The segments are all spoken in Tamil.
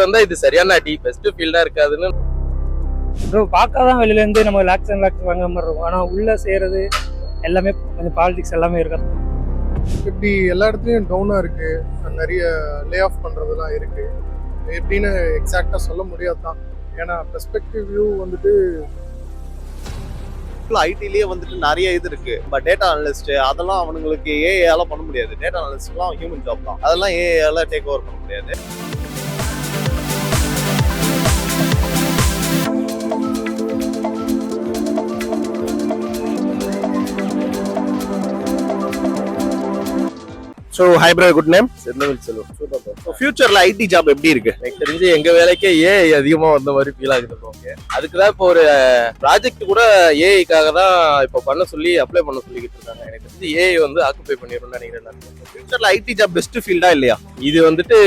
வந்தா இது சரியான அடி, பெஸ்ட் ஃபீல்டா இருக்காதுன்னு. ப்ரோ பார்க்காதான் வெளியில இருந்து நம்ம லேக்ஸ் அண்ட் லேக்ஸ் வாங்குற மாதிரி இருக்கும். ஆனால் உள்ள செய்யறது எல்லாமே கொஞ்சம் பாலிடிக்ஸ் எல்லாமே இருக்கிறது. இப்படி எல்லா இடத்துலையும் டவுனாக இருக்குது, நிறைய லே ஆஃப் பண்ணுறதுலாம் இருக்குது. எப்படின்னு எக்ஸாக்டாக சொல்ல முடியாது தான். ஏன்னா பெர்ஸ்பெக்டிவ் வியூ வந்துட்டு ஐடிலேயே வந்துட்டு நிறைய இது இருக்கு. பட் டேட்டா அனலிஸ்ட் அதெல்லாம் அவங்களுக்கு ஏஐயால பண்ண முடியாது. டேட்டா அனலிஸ்ட்லாம் ஹியூமன் ஜாப் தான், அதெல்லாம் ஏஐயால டேக் ஓவர் பண்ண முடியாது. So hi brother, good name? Senthamizh Selvam. Super bro. So ஃபியூச்சர்ல ஐடி ஜாப் எப்படி இருக்கு? எனக்கு தெரிஞ்சு எங்க வேலைக்கே ஏஐ அதிகமா வந்த மாதிரி ஃபீல் ஆகுது ப்ரோ. அதுக்குதான் இப்போ ஒரு ப்ராஜெக்ட் கூட ஏஐக்காக தான் இப்போ பண்ண சொல்லி அப்ளை பண்ண சொல்லிக்கிட்டு இருக்காங்க. எனக்கு தெரிஞ்சு ஏஐ வந்து ஆக்குபை பண்ணிடும்னு நினைக்கிறேன். ஃபியூச்சர்ல ஐடி ஜாப் பெஸ்ட் ஃபீல்டா இல்லையா? இது வந்துட்டு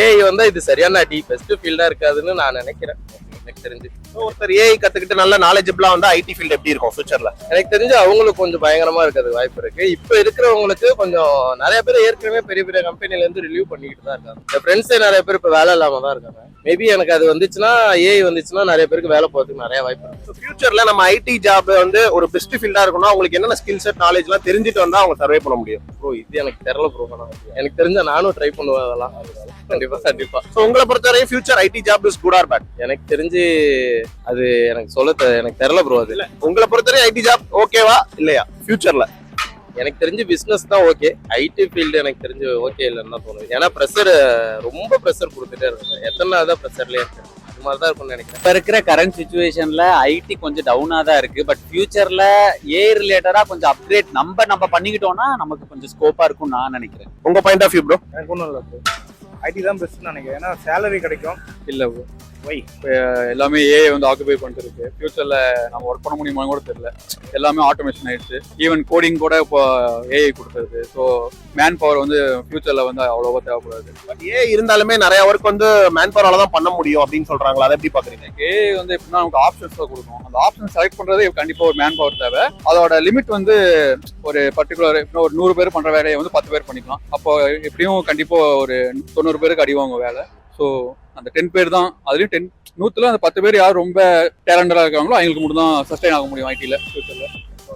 ஏஐ வந்தா இது சரியான அடி, பெஸ்ட் ஃபீல்டா இருக்காதுன்னு நான் நினைக்கிறேன். எனக்கு தெரிஞ்சு ஒருத்தர் ஏஐ கத்துக்கிட்டு நல்ல நாலேஜபிளா வந்து ஐடி ஃபீல்ட் எப்படி இருக்கும் ஃபியூச்சர்ல? எனக்கு தெரிஞ்சு அவங்களுக்கு கொஞ்சம் பயங்கரமா இருக்கிறது வாய்ப்பு இருக்கு. இப்ப இருக்கிறவங்களுக்கு கொஞ்சம் நிறைய பேர் ஏற்கனவே பெரிய பெரிய கம்பெனில இருந்து ரிலீவ் பண்ணிக்கிட்டு தான் இருக்காங்க. என் ஃப்ரெண்ட்ஸே நிறைய பேர் இப்ப வேலை இல்லாம தான் இருக்காங்க. மேபி எனக்கு அது வந்துச்சுன்னா, ஏஐ வந்துச்சுன்னா நிறைய பேருக்கு வேலை போறதுக்கு நிறைய வாய்ப்பு இருக்கு. ஃபியூச்சர்ல நம்ம ஐடி ஜாப் வந்து ஒரு பெஸ்ட் ஃபீல்டா இருக்கணும், அவங்களுக்கு என்னென்ன ஸ்கில் செட் நாலேஜ் எல்லாம் தெரிஞ்சுட்டு வந்தா அவங்க சர்வே பண்ண முடியும். ப்ரோ இது எனக்கு தெரியல ப்ரோ. எனக்கு தெரிஞ்ச நானும் ட்ரை பண்ணுவேன் அதெல்லாம். கண்டிப்பா கண்டிப்பா. ஸோ உங்களை பொறுத்தவரையும் future IT job is good or bad? எனக்கு தெரிஞ்சு அது எனக்கு எனக்கு தெரியல ப்ரோ. அது உங்களை பொறுத்தவரை ஐடி ஜாப் ஓகேவா இல்லையா ஃபியூச்சர்ல? எனக்கு தெரிஞ்சு பிசினஸ் தான் ஓகே. ஐடி ஃபீல்டு எனக்கு தெரிஞ்சு ஓகே இல்லைன்னு தான் தோணுது. ஏன்னா ப்ரெஷர், ரொம்ப ப்ரெஷர் கொடுத்துட்டே இருக்காங்க. எத்தனை நாள் தான் ப்ரெஷர்லேயே இருக்கு, அது மாதிரி தான் இருக்கும்னு நினைக்கிறேன். இப்போ இருக்கிற கரண்ட் சுச்சுவேஷன்ல ஐடி கொஞ்சம் டவுனாக தான் இருக்கு. பட் ஃபியூச்சர்ல ஏ ரிலேட்டடா கொஞ்சம் அப்கிரேட் நம்ம பண்ணிக்கிட்டோம்னா நமக்கு கொஞ்சம் ஸ்கோப்பா இருக்கும்னு நான் நினைக்கிறேன். உங்க பாயிண்ட் ஆஃப் வியூ ப்ரோ? எனக்கு ஒன்றும் இல்லை ப்ரோ, ஐடி தான் பெஸ்ட்னு நினைக்கிறேன். ஏன்னா சேலரி கிடைக்கும். இல்லை ப்ரோ, எல்லாமே ஏஐ வந்து ஆக்குபை பண்ணிட்டு இருக்கு. ஃபியூச்சர்ல நம்ம ஒர்க் பண்ண முடியுமான்னு கூட தெரியல. எல்லாமே ஆட்டோமேஷன் ஆயிடுச்சு. ஈவன் கோடிங் கூட இப்போ ஏஐ கொடுத்துருது. ஸோ மேன் பவர் வந்து ஃபியூச்சர்ல வந்து அவ்வளோவா தேவைப்படாது. பட் ஏஐ இருந்தாலுமே நிறைய ஒர்க் வந்து மேன் பவரால தான் பண்ண முடியும் அப்படின்னு சொல்றாங்களா, அதை எப்படி பாக்குறீங்க? ஏஐ வந்து எப்படின்னா நமக்கு ஆப்ஷன்ஸ் தான் கொடுக்கும். அந்த ஆப்ஷன் செலக்ட் பண்றது கண்டிப்பா ஒரு மேன் பவர் தேவை. அதோட லிமிட் வந்து ஒரு பர்டிகுலர், ஒரு 100 பேர் பண்ற வேலையை வந்து 10 பேர் பண்ணிக்கலாம். அப்போ எப்படியும் கண்டிப்பா ஒரு 90 பேருக்கு அடிவாங்க வேலை. ஸோ அந்த 10 பேர் தான், அதுலயும் 100ல அந்த 10 பேர் யார் ரொம்ப டேலண்டடா இருக்காங்களோ அவங்களுக்கு மட்டும் தான் சஸ்டைன் ஆக முடியும் ஐடில ஃபியூச்சர்ல.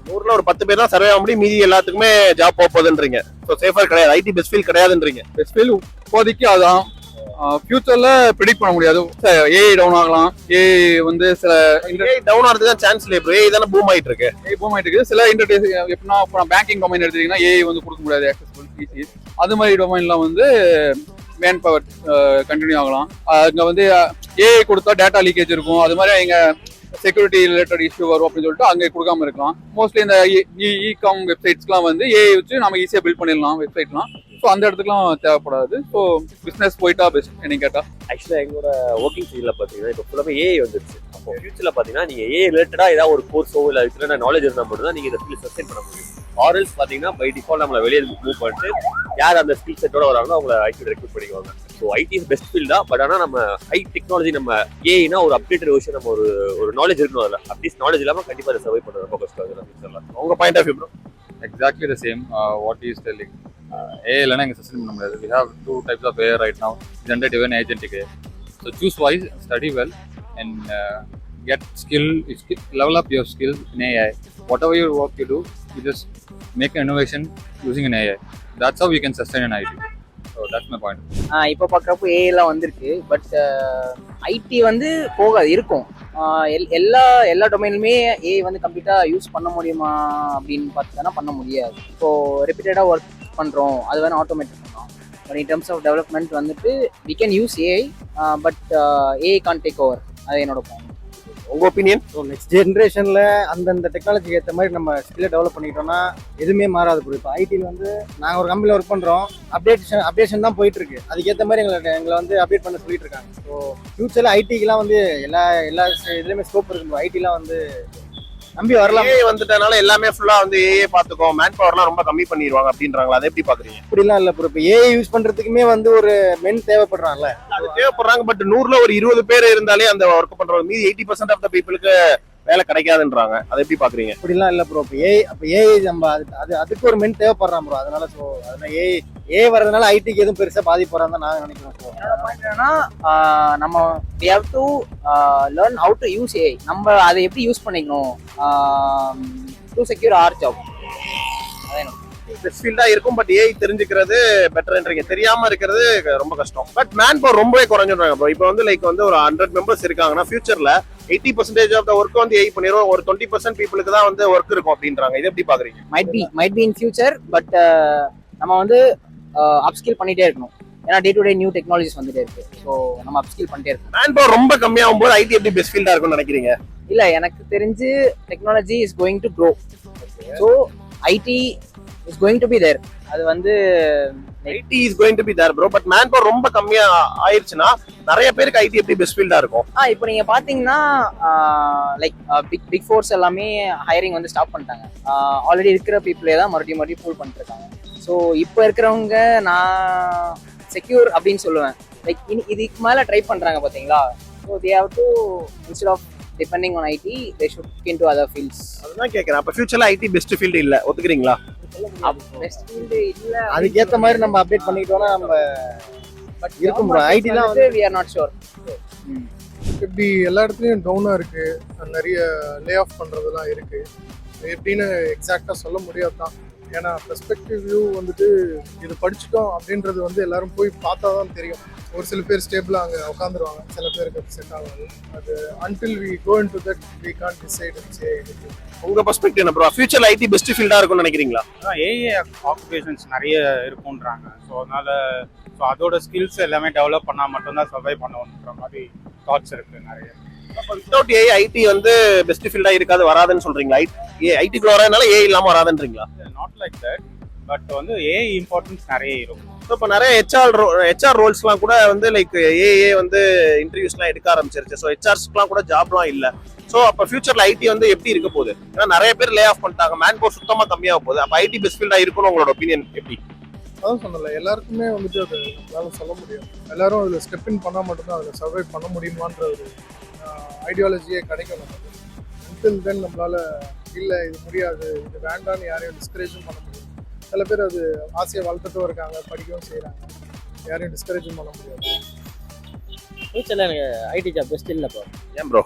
100ல ஒரு 10 பேர் தான் சர்வே ஆக முடியும், மீதி எல்லாத்துக்குமே ஜாப் போகுதுன்றீங்க. ஸோ சேஃபர் கிடையாது, ஐடி பெஸ்ட் ஃபீல் கிடையாதுன்றீங்க. பெஸ்ட் ஃபீல் இப்போதைக்கு அதான். ஃபியூச்சர்ல ப்ரிடிக்ட் பண்ண முடியாது. ஏஐ டவுன் ஆகலாம். ஏஐ வந்து சில டவுன் ஆகிறதுக்கு தான் சான்ஸ் இல்லை. ஏஐ தானே பூம் ஆயிட்டு இருக்கு. ஏஐ பூம் ஆயிட்டு இருக்கு. சில இன்டர்டேஸ் எப்படின்னா பேங்கிங் டொமைன் எடுத்தீங்கன்னா ஏஐ வந்து கொடுக்க முடியாது ஆக்சஸபிள் ஈஸி. அது மாதிரி டொமைன்லாம் வந்து மேன் பவர் கண்டினியூ ஆகலாம். அங்கே வந்து ஏஐ கொடுத்தா டேட்டா லீக்கேஜ் இருக்கும். அது மாதிரி எங்க செக்யூரிட்டி ரிலேட்டட் இஷ்யூ வரும் அப்படின்னு சொல்லிட்டு அங்கே கொடுக்காம இருக்கலாம். மோஸ்ட்லி இந்த இ-காம் வெப்சைட்ஸ்லாம் வந்து ஏஐ வச்சு நம்ம ஈஸியாக பில்ட் பண்ணிடலாம் வெப்சைட்லாம். ஸோ அந்த இடத்துக்குலாம் தேவைப்படாது. ஸோ பிஸ்னஸ் போயிட்டா பெஸ்ட் என்ன கேட்டால். ஆக்சுவலாக எங்களோட ஒர்க்கிங் ஃபீல்டில் பார்த்தீங்கன்னா இப்போ ஃபுல்லாகவே ஏஐ வந்துருச்சு. அப்போ ஃபியூச்சரில் பார்த்தீங்கன்னா நீங்கள் ஏஐ ரிலேட்டடாக ஏதாவது ஒரு கோர்ஸோ இல்லை அதுக்கு நாலேஜ் இருந்தால் மட்டும் தான் நீங்கள் இந்த ஃபீல்ட் சஸ்டெயின் பண்ண முடியும். ஆர்எல்ஸ் பார்த்தீங்கன்னா பை டிஃபால்ட் நம்மளை வெளியே மூவ் பண்ணிட்டு யார் அந்த ஸ்கில் செட்டோட வராங்களோ அவங்கள ஐடி ரெக்ரூட் பண்ணிக்குவாங்க. So IT is best field தான். பட் ஆனால் நம்ம ஹை டெக்னாலஜி, நம்ம ஏஐனா ஒரு அப்டேட்டட் விஷயம், நம்ம ஒரு நாலேஜ் இருக்கணும். அதில் அட்லீஸ்ட் நாலேஜ் இல்லாமல் கண்டிப்பாக அதை சர்வை பண்ணுறது ரொம்ப கஷ்டம் ஆகுது ஃபியூச்சரில். உங்க point of view bro? Exactly the same. What he is telling. AI இல்லைனா எங்கள் சஸ்டெயின் பண்ண முடியாது. We have 2 types of AI right now, generative and agentic AI. So choose wise, study well, and get level up your skills in AI. Whatever your work you do, you just make an innovation using an AI. That's how we can sustain an IT. So that's my point. இப்போ பார்க்குறப்போ ஏஐலாம் வந்திருக்கு. பட் ஐடி வந்து போகாது, இருக்கும். எல்லா டொமைனுமே ஏஐ வந்து கம்ப்ளீட்டாக யூஸ் பண்ண முடியுமா அப்படின்னு பார்த்தோன்னா பண்ண முடியாது. இப்போது ரிப்பீட்டடாக ஒர்க் பண்ணுறோம், அது வேணால் ஆட்டோமேட்டிக் பண்ணலாம். But in terms of development வந்துட்டு we can use AI, but AI can't take over. அது என்னோட பாயிண்ட். உங்க ஒப்பீனியன்? ஸோ நெக்ஸ்ட் ஜென்ரேஷனில் அந்தந்த டெக்னாலஜிக்கு ஏற்ற மாதிரி நம்ம ஸ்கில்லை டெவலப் பண்ணிக்கிட்டோம்னா எதுவுமே மாறாது. இப்போ ஐடியில் வந்து நாங்கள் ஒரு கம்பெனியில் ஒர்க் பண்ணுறோம், அப்டேஷன் தான் போயிட்டு இருக்கு. அதுக்கேற்ற மாதிரி எங்களை வந்து அப்டேட் பண்ண சொல்லிட்டு இருக்காங்க. ஸோ ஃபியூச்சரில் ஐடிக்கெலாம் வந்து எல்லா இதுலேயுமே ஸ்கோப் இருக்கு. ஐடிலாம் வந்து நம்பி வரலாம். ஏஐ வந்துட்டனால எல்லாமே ஃபுல்லா வந்து ஏஐ பாத்துக்கோ, மேன் பவர்லாம் ரொம்ப கம்மி பண்ணிடுவாங்க அப்படின்றாங்களா, அதை எப்படி பாக்குறீங்க? அப்படிலாம் இல்லை ப்ரோ. இப்போ ஏஐ யூஸ் பண்றதுக்குமே வந்து ஒரு மென் தேவைப்படுறாங்கல்ல, அது தேவைப்படுறாங்க. பட் 100ல ஒரு 20 பேர் இருந்தாலே அந்த ஒர்க் பண்றவங்க மீதி 80% ஆஃப் த பீப்புளுக்கு வேலை கிடைக்காதுன்றாங்க. அதை எப்படி பாக்குறீங்க? அப்படிலாம் இல்லை ப்ரோ. இப்போ ஏஐ நம்ம அதுக்கு ஒரு மென் தேவைப்படுறான் ப்ரோ. அதனால ஸோ அதனால ஏஐ வர்றதுனால ஐடிக்கு எதுவும் பெருசாக பாதிப்பு வரான்னு தான் நாங்கள் நினைக்கிறோம். ஸோ என்னோட பாயிண்ட் என்னன்னா நம்ம we have to learn how to use AI. நம்ம அதை எப்படி யூஸ் பண்ணிக்கணும் to secure our job. அதான் பெஸ்ட் ஃபீல்டா இருக்கும், பட் ஏஐ தெரிஞ்சுக்கிறது பெட்டர்ன்றீங்க. தெரியாம இருக்கிறது ரொம்ப கஷ்டம். பட் மேன் பவர் ரொம்பவே குறைஞ்சிடுறாங்க ப்ரோ. இப்போ வந்து லைக் வந்து ஒரு 100 மெம்பர்ஸ் இருக்காங்கன்னா ஃபியூச்சர்ல 80% ஆஃப் த ஒர்க் வந்து ஏஐ பண்ணிரும். ஒரு 20% பீப்புளுக்கு தான் வந்து ஒர்க் இருக்கும் அப்படின்றாங்க. இது எப்படி பாக்குறீங்க? might be in future, but நம்ம வந்து அப்ஸ்கில் பண்ணிட்டே இருக்கணும். ஏன்னா day to day new technologies வந்துட்டே இருக்கு. ஸோ நம்ம அப்ஸ்கில் பண்ணிட்டே இருக்கணும். மேன் பவர் ரொம்ப கம்மியாகும் போது ஐடி எப்படி பெஸ்ட் ஃபீல்டா இருக்கும்னு நினைக்கிறீங்க? இல்ல, எனக்கு தெரிஞ்சு technology is going to grow. So IT is going to be there. அது வந்து IT is going to be there bro. But manpower ரொம்ப கம்மியா ஆயிருச்சுன்னா நிறைய பேருக்கு ஐடி எப்படி பெஸ்ட் ஃபீல்டா இருக்கும்? இப்போ நீங்க பாத்தீங்கன்னா லைக் பிக் ஃபோர்ஸ் எல்லாமே ஹையரிங் வந்து ஸ்டாப் பண்ணிட்டாங்க. ஆல்ரெடி இருக்கிற பீப்புளே தான் மறுபடியும் ஃபுல் பண்ணிட்டு இருக்காங்க. ஸோ இப்போ இருக்கிறவங்க நான் செக்யூர் அப்படின்னு சொல்லுவேன். லைக் இதுக்கு மேல ட்ரை பண்றாங்க பாத்தீங்களா. So they have to instead of depending on IT they should look into other fields. அதுதான் கேட்கறேன். அப்ப ஃபியூச்சர்ல ஐடி பெஸ்ட் ஃபீல்டு இல்ல, ஒத்துக்கிறீங்களா? பெஸ்ட் ஃபீல்டு இல்ல. அதுக்கேற்ற மாதிரி நம்ம அப்டேட் பண்ணிக்கிட்டோம்னா நம்ம இருக்கும் ப்ரோ. ஐடிலாம் வந்து we are not sure. இப்படி எல்லா இடத்துலையும் டவுனாக இருக்குது. நிறைய லே ஆஃப் பண்ணுறதெல்லாம் இருக்குது. எப்படின்னு எக்ஸாக்டாக சொல்ல முடியாது தான். ஏன்னா பெர்ஸ்பெக்டிவ் வியூ வந்துட்டு இது படிச்சுட்டோம் அப்படின்றது வந்து எல்லாரும் போய் பார்த்தா தான் தெரியும். ஒரு சில பேர் ஸ்டேபிளாக அங்கே உட்காந்துருவாங்க, சில பேருக்கு அது செட் ஆகாது. அது until we go into that we can't decide and say. உங்க பெர்ஸ்பெக்டிவ் என்ன ப்ரோ? ஃபியூச்சர்ல ஐடி பெஸ்ட் ஃபீல்டா இருக்கும்னு நினைக்கிறீங்களா? ஏஐ ஆக்குபேஷன்ஸ் நிறைய இருக்குன்றாங்க. ஸோ அதனால அதோட ஸ்கில்ஸ் எல்லாமே டெவலப் பண்ணால் மட்டும்தான் சர்வை பண்ணணுன்ற மாதிரி தாட்ஸ் இருக்கு நிறைய. வித்தவுட் ஏஐ ஐடி வந்து பெஸ்ட் ஃபீல்டா இருக்காது, வராதுன்னு சொல்றீங்களா? ஐடிக்குள்ள வரதுனால ஏஐ இல்லாம வராதுன்றீங்களா? நாட் லைக் தட், பட் வந்து ஏஐ இம்பார்ட்டன்ஸ் நிறைய இருக்கும். இப்போ நிறைய ஹெச்ஆர் ரோல்ஸ்லாம் கூட வந்து லைக் ஏஏ வந்து இன்டர்வியூஸ்லாம் எடுக்க ஆரம்பிச்சிருச்சு. ஸோ ஹெச்ஆர்ஸ்க்குலாம் கூட ஜாப்லாம் இல்லை. ஸோ அப்போ ஃபியூச்சர்ல ஐடி வந்து எப்படி இருக்க போகுது? ஏன்னா நிறைய பேர் லே ஆஃப் பண்ணிட்டாங்க, மேன் பவர் சுத்தமாக கம்மியாக போகுது. அப்போ ஐடி பெஸ்ட் ஃபீல்டா இருக்கும்னு உங்களோட ஒப்பீனியன் எப்படி? அதான் சொன்னல, எல்லாருக்குமே வந்துட்டு அது நம்மளால சொல்ல முடியும். எல்லாரும் அதில் ஸ்டெப் இன் பண்ணால் மட்டும்தான் அதில் சர்வை பண்ண முடியுமான்ற ஒரு ஐடியாலஜியே கிடைக்கும் நமக்கு. அன்டில் தென் நம்மளால இல்லை இது முடியாது, இது வேண்டான்னு யாரையும் டிஸ்கரேஜும் பண்ண முடியும். சில பேர் அது ஆசையை வளர்த்துட்டும் இருக்காங்க, படிக்கவும் செய்கிறாங்க. யாரையும் டிஸ்கரேஜும் பண்ண முடியாது. ஃபியூச்சரில் எனக்கு ஐடி ஜாப் பெஸ்ட் இல்லை ப்ரோ. ஏன் ப்ரோ?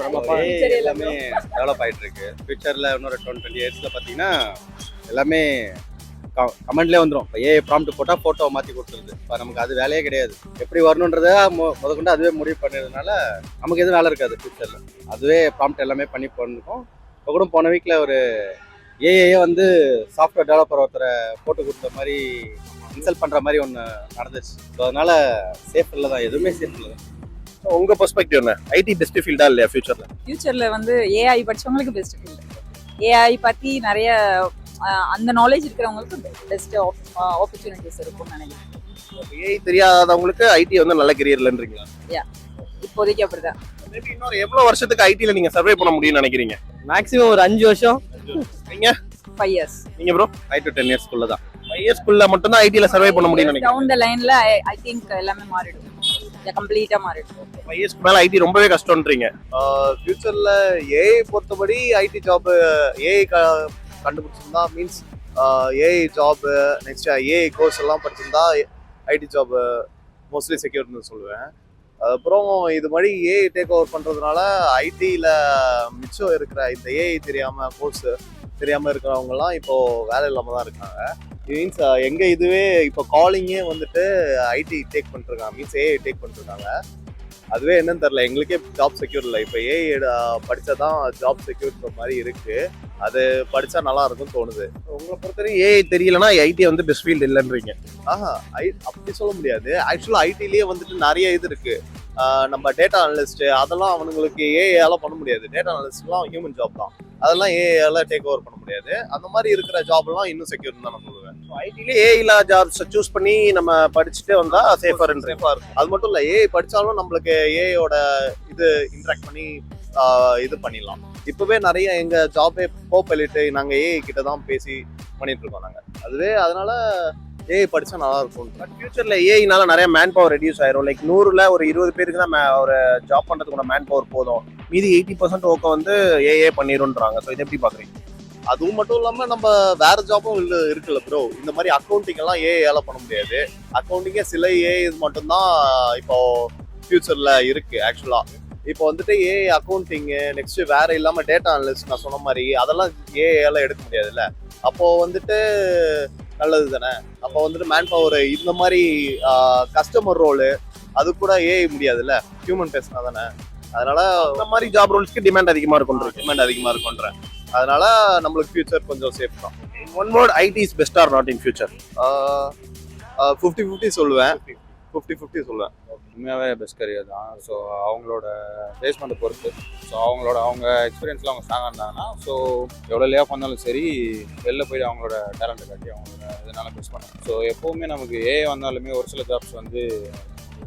நம்ம எல்லாமே டெவலப் ஆகிட்டு இருக்கு. ஃபியூச்சரில் இன்னொரு 20 இயர்ஸில் பார்த்தீங்கன்னா எல்லாமே கமெண்ட்லேயே வந்துடும். இப்போ ஏஐ ப்ராம்ப்ட் போட்டால் ஃபோட்டோவை மாற்றி கொடுத்துருது. இப்போ நமக்கு அது வேலையே கிடையாது. எப்படி வரணுன்றத முதற்கொண்டு அதுவே முடிவு பண்ணிடுறதுனால நமக்கு எதுவும் வேலை இருக்காது ஃபியூச்சரில். அதுவே ப்ராம்ப்ட் எல்லாமே பண்ணி பண்ணிருக்கோம். இப்போ கூட போன வீக்கில் ஒரு ஏஐயே வந்து சாஃப்ட்வேர் டெவலப்பர் ஒருத்தரை போட்டு கொடுத்த மாதிரி இன்சல்ட் பண்ணுற மாதிரி ஒன்று நடந்துச்சு. ஸோ அதனால சேஃப் இல்லை தான், எதுவுமே சேஃப் இல்லை தான். உங்க பெர்ஸ்பெக்டிவ் என்ன? ஐடி பெஸ்ட் ஃபீல்டா இல்லையா ஃபியூச்சர்ல? ஃபியூச்சர்ல வந்து ஏஐ படிச்சவங்களுக்கு பெஸ்ட் ஃபீல்டு. ஏஐ பத்தி நிறைய அந்த நாலேஜ் இருக்கிறவங்களுக்கு பெஸ்ட் ஆப்பர்ச்சுனிட்டிஸ் இருக்கும்னு நினைக்கிறேன். ஏஐ தெரியாதவங்களுக்கு ஐடி வந்து நல்ல கெரியர்லன்றீங்களா? இப்போதைக்கு அப்படிதான். மேபி இன்னொரு எவ்வளவு வருஷத்துக்கு ஐடில நீங்க சர்வே பண்ண முடியும்னு நினைக்கிறீங்க? மேக்ஸிமம் ஒரு 5 வருஷம். நீங்க 5 years. நீங்க ப்ரோ? 5 to 10 இயர்ஸ்க்குள்ள தான். 5 இயர்ஸ்க்குள்ள மட்டும் தான் ஐடில சர்வே பண்ண முடியும்னு நினைக்கிறேன். டவுன் த லைன்ல ஐ திங்க் எல்லாமே மாறிடும், கம்ப்ளீட்டா மாறிடும். 5 இயர்ஸ்க்கு மேல ஐடி ரொம்பவே கஷ்டம்ன்றீங்க. ஃபியூச்சர்ல ஏஐ பொறுத்தபடி ஐடி ஜாப் ஏஐ கண்டுபிடிச்சிருந்தா means AI job next AI course எல்லாம் படிச்சிருந்தா ஐடி ஜாப் மோஸ்ட்லி செக்யூர்னு சொல்லுவேன். அப்புறம் இது மாதிரி ஏஐ டேக் ஓவர் பண்ணுறதுனால ஐடியில் மிச்சம் இருக்கிற இந்த ஏஐ தெரியாமல் கோர்ஸ் தெரியாமல் இருக்கிறவங்கலாம் இப்போது வேலை இல்லாமல் தான் இருக்காங்க. மீன்ஸ் எங்கள் இதுவே இப்போ காலிங்கே வந்துட்டு ஐடி டேக் பண்ணிருக்காங்க, மீன்ஸ் ஏஐ டேக் பண்ணிருக்காங்க. அதுவே என்னன்னு தெரில, எங்களுக்கே ஜாப் செக்யூர் இல்லை. இப்போ ஏஐ படித்தா தான் ஜாப் செக்யூர்ன்ற மாதிரி இருக்குது. அது படித்தா நல்லா இருக்கும்னு தோணுது. உங்களை பொறுத்தவரைக்கும் ஏஐ தெரியலன்னா ஐடி வந்து பெஸ்ட் ஃபீல்டு இல்லைன்றீங்க? அப்படி சொல்ல முடியாது. ஆக்சுவலாக ஐடிலேயே வந்துட்டு நிறைய இது இருக்குது. நம்ம டேட்டா அனலிஸ்ட்டு அதெல்லாம் அவனுங்களுக்கு ஏஐயால பண்ண முடியாது. டேட்டா அனலிஸ்ட்லாம் ஹியூமன் ஜாப் தான், அதெல்லாம் ஏஐயால டேக் ஓவர் பண்ண முடியாது. அந்த மாதிரி இருக்கிற ஜாப்லாம் இன்னும் செக்யூர்னு தான் நான் சொல்லுவேன். ஐடிலேயே ஏஐ இல்லா ஜாப்ஸ் சூஸ் பண்ணி நம்ம படிச்சுட்டே வந்தா சேஃபாக இருக்கும். அது மட்டும் இல்லை, ஏஐ படித்தாலும் நம்மளுக்கு ஏஐயோட இது இன்ட்ராக்ட் பண்ணி இது பண்ணிடலாம். இப்போவே நிறைய எங்கள் ஜாபே கோபைலட்டு நாங்கள் ஏஐ கிட்ட தான் பேசி பண்ணிட்டு இருக்கோம் நாங்கள். அதுவே அதனால ஏஐ படித்தா நல்லா இருக்கும். பட் ஃபியூச்சரில் ஏஐனால நிறைய மேன் பவர் ரெடியூஸ் ஆயிரும். லைக் 100ல் ஒரு 20 பேருக்கு தான் ஒரு ஜாப் பண்ணுறதுக்கு மேன் பவர் போதும். மீதி 80% ஒர்க்கை வந்து ஏஏ பண்ணிடும்ன்றாங்க. ஸோ இதை எப்படி பார்க்குறீங்க? அதுவும் மட்டும் இல்லாம நம்ம வேற ஜாப்பும் இருக்குல்ல ப்ரோ. இந்த மாதிரி அக்கௌண்டிங் எல்லாம் ஏஐயால பண்ண முடியாது. அக்கௌண்டிங்கே சில ஏஐ மட்டும்தான் இப்போ ஃபியூச்சர்ல இருக்கு ஆக்சுவலா. இப்போ வந்துட்டு ஏஐ அக்கௌண்டிங் நெக்ஸ்ட் வேற இல்லாம டேட்டா அனலிஸ்ட் நான் சொன்ன மாதிரி அதெல்லாம் ஏஐயால எடுக்க முடியாதுல்ல. அப்போ வந்துட்டு நல்லது தானே. அப்போ வந்துட்டு மேன் பவர் இந்த மாதிரி கஸ்டமர் ரோலு அது கூட ஏஐ முடியாதுல்ல, ஹியூமன் பேசினா தானே. அதனால இந்த மாதிரி ஜாப் ரோல்ஸ்க்கு டிமாண்ட் அதிகமாக இருக்கும்ன்றீங்க. டிமாண்ட் அதிகமா இருக்கும்ன்றேன். அதனால நம்மளுக்கு ஃபியூச்சர் கொஞ்சம் சேஃப் தான். One word, IT is best or not in future? 50-50 சொல்லுவேன். 50-50 சொல்லுவேன். உண்மையாகவே பெஸ்ட் கரியர் தான். ஸோ அவங்களோட பேஸ்மெண்ட்டை பொறுத்து, ஸோ அவங்க எக்ஸ்பீரியன்ஸில் அவங்க ஸ்ட்ராங்காக இருந்தாங்கன்னா, ஸோ எவ்வளோ லே ஆஃப் வந்தாலும் சரி வெளில போய் அவங்களோட டேலண்ட்டை காட்டி அவங்களோட இதனால பெஸ்ட் பண்ணுவாங்க. ஸோ எப்போவுமே நமக்கு வந்தாலுமே ஒரு சில ஜாப்ஸ் வந்து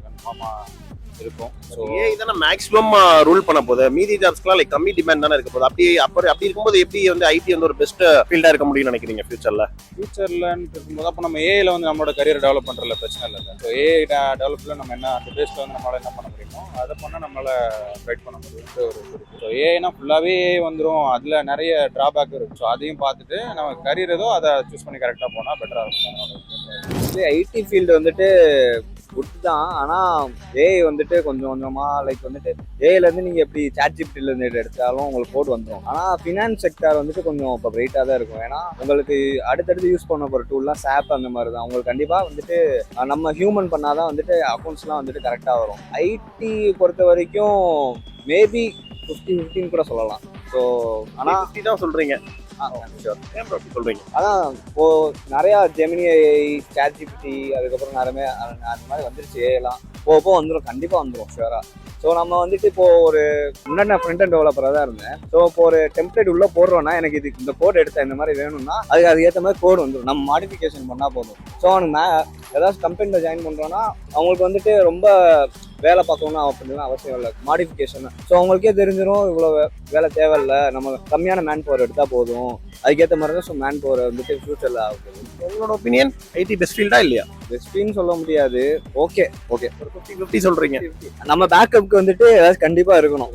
கன்ஃபார்மாக இருக்கும். ஸோ ஏஐ தானே மேக்ஸிமம் ரூல் பண்ண போகுது. மீதி ஜாப்ஸ்க்குலாம் லைக் கம்மி டிமாண்ட் தானே இருக்க போகுது. அப்படி இருக்கும்போது எப்படி வந்து ஐடி வந்து ஒரு பெஸ்ட் ஃபீல்டாக இருக்க முடியும்னு நினைக்கிறீங்க ஃபியூச்சரில்? ஃபியூச்சர்லன்னு இருக்கும்போது அப்போ நம்ம ஏஐல வந்து நம்மளோட கரியர் டெவலப் பண்ணுறதுல பிரச்சனை இல்லை. ஸோ ஏஐ டெவலப்பில் நம்ம என்ன அந்த பேஸில் வந்து நம்மளால் என்ன பண்ண முடியுமோ அதை பண்ணால் நம்மளால் கைட் பண்ண முடியும். ஒரு ஸோ ஏஐனா ஃபுல்லாகவே ஏஐ வந்துடும், அதில் நிறைய ட்ராபேக் இருக்கும். ஸோ அதையும் பார்த்துட்டு நம்ம கரியர் ஏதோ அதை சூஸ் பண்ணி கரெக்டாக போனால் பெட்டராக இருக்கும். ஐடி ஃபீல்டு வந்துட்டு குட் தான். ஆனால் ஏஐ வந்துட்டு கொஞ்சம் கொஞ்சமாக லைக் வந்துட்டு ஏஐலேருந்து நீங்கள் எப்படி சாட்ஜிபிட்டிலேருந்து எடுத்தாலும் உங்களுக்கு கோட் வந்துடும். ஆனால் ஃபினான்ஸ் செக்டார் வந்துட்டு கொஞ்சம் இப்போ பிரைட்டாக தான் இருக்கும். ஏன்னா உங்களுக்கு அடுத்தடுத்து யூஸ் பண்ண போகிற டூல்லாம் சாப் அந்த மாதிரி தான். உங்களுக்கு கண்டிப்பாக வந்துட்டு நம்ம ஹியூமன் பண்ணால் தான் வந்துட்டு அக்கௌண்ட்ஸ்லாம் வந்துட்டு கரெக்டாக வரும். ஐடி பொறுத்த வரைக்கும் மேபி 50-50 கூட சொல்லலாம். ஸோ ஆனால் 50 தான் சொல்கிறீங்க? சொல்றீங்க. அதான் இப்போ நிறையா ஜெமினி ஏஐ, சாட்ஜிபிட்டி, அதுக்கப்புறம் நிறைய அந்த மாதிரி வந்துருச்சு. ஏஐலாம் போக வந்துடும், கண்டிப்பாக வந்துடும் ஷுவரா. ஸோ நம்ம வந்துட்டு இப்போ ஒரு முன்னாடி நான் ஃப்ரண்ட் அண்ட் டெவலப்பராக தான் இருந்தேன். ஸோ இப்போ ஒரு டெம்ப்ளேட் உள்ளே போடுறோன்னா எனக்கு இது இந்த கோட் எடுத்தா இந்த மாதிரி வேணும்னா அதுக்கு ஏற்ற மாதிரி கோட் வந்துடும். நம்ம மாடிஃபிகேஷன் பண்ணால் போதும். ஸோ அவனுக்கு ஏதாச்சும் கம்பெனியில் ஜாயின் பண்ணுறோன்னா அவங்களுக்கு வந்துட்டு ரொம்ப வேலை பார்க்கணும்னு அப்படின்னா அவசியம் இல்லை, மாடிஃபிகேஷன். ஸோ அவங்களுக்கே தெரிஞ்சிடும் இவ்வளோ வேலை தேவையில்லை, நம்ம கம்மியான மேன் பவர் எடுத்தால் போதும். அதுக்கேற்ற மாதிரி தான் ஸோ மேன் பவர் வந்துட்டு ஃபியூச்சரில் ஆகுது. உங்களோட ஒப்பீனியன் ஐடி பெஸ்ட் ஃபீல்டா இல்லையா? பெஸ்ட் ஃபீல்னு சொல்ல முடியாது. ஓகே ஒரு 50-50 சொல்றீங்க. நம்ம பேக்கப்புக்கு வந்துட்டு ஏதாச்சும் கண்டிப்பாக இருக்கணும்.